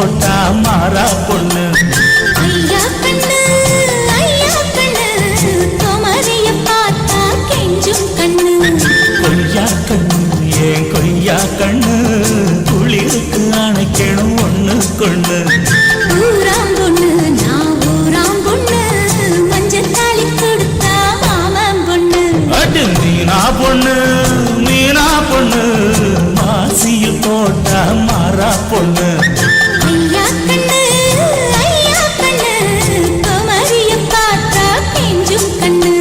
போட்டா மாறா பொண்ணு. ஐயா கண்ணு ஐயா கண்ணு குமரிய பார்த்தா கெஞ்சும் கண்ணு. கொய்யா கண்ணு ஏன் கொய்யா கண்ணு குளிருக்கு அணைக்கணும் ஒண்ணு கொண்ணு. ஊராம் பொண்ணு நான் ஊராம் பொண்ணு மஞ்சள் தாலி கொடுத்தா மாமன் பொண்ணு. அடு மீனா பொண்ணு மீனா பொண்ணு மாசியில் போட்டா மாறா பொண்ணு. ஐயா கண்ணு ஐயா கண்ணு குமரிய பார்த்தா கெஞ்சும் கண்ணு.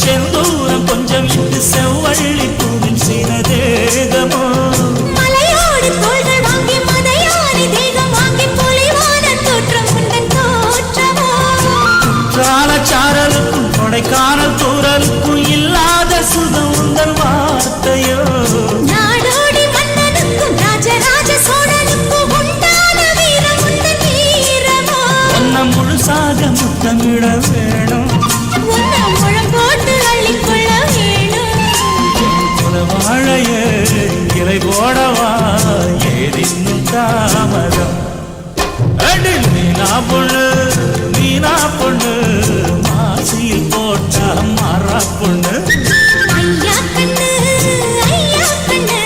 செந்தூரம் கொஞ்சம் இட்டு செவ்வள்ளி பூவின் சில தேகமோ. மலையோடு தோள்கள் வாங்கி மதையானி தேகம் வாங்கி பொலிவான தோற்றம் உண்டன் தோற்றமோ. சாரலுக்கும் கொடைக்கானல் தூரலுக்கும் இல்லாத சுகம் உங்கள் வார்த்தையோ. நாடோடி மன்னனுக்கும் ராஜராஜ சோழனுக்கும் உண்டான வீரம் உண்டன் வீரமோ. ஒன்ன முழுசாக முத்தமிட வேணும் முழம் போட்டு அள்ளிக்கொள்ள வேணும். வாழைய இலை போடவா ஏதின்னும் தாமதம். அடி மீனா பொண்ணு மீனா பொண்ணு மாசியில் போட்டா மாறா பொண்ணு. ஐயா கண்ணு ஐயா கண்ணு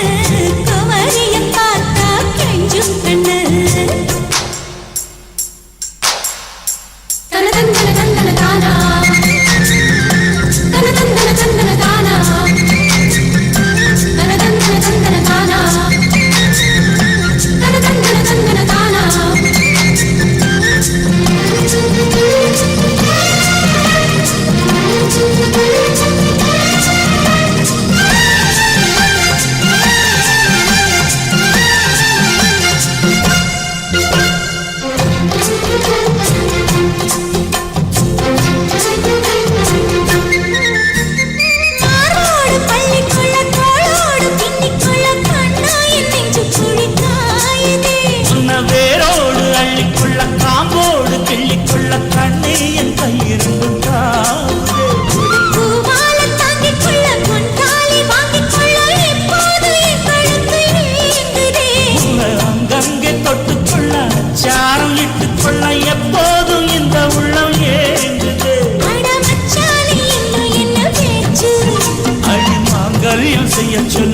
குமரிய பார்த்தா கெஞ்சும் கண்ணு. தன தந்தன தந்தன தானா தன தந்தன தந்தன தானா தன தந்தன தந்தன தானா தன தந்தன தந்தன தானா. மாரோடு பள்ளிக்குள்ள தோளோடு பின்னிக்குள்ள கண்ணாயின் நெஞ்சு குழிக்காயுதே. உன்ன வேரோடு அள்ளிக்குள்ள காம்போடு கிள்ளிக்குள்ள கண்ணே என் கையிருந்தும் தாவுதே. பூவால தாங்கிக்குள்ள பொன்காலி வாங்கிக்குள்ள எப்போது என் கழுத்து ஏங்குதே. உன்னை அங்கங்கே தொட்டுக்கொள்ள சாரம் இட்டுக்கொள்ள எப்போதும் இந்த உள்ளம் ஏங்குது. அட மச்சானே இன்னும் என்ன பேச்சு. அடி மாங்கல்யம் செய்ய சொல்லு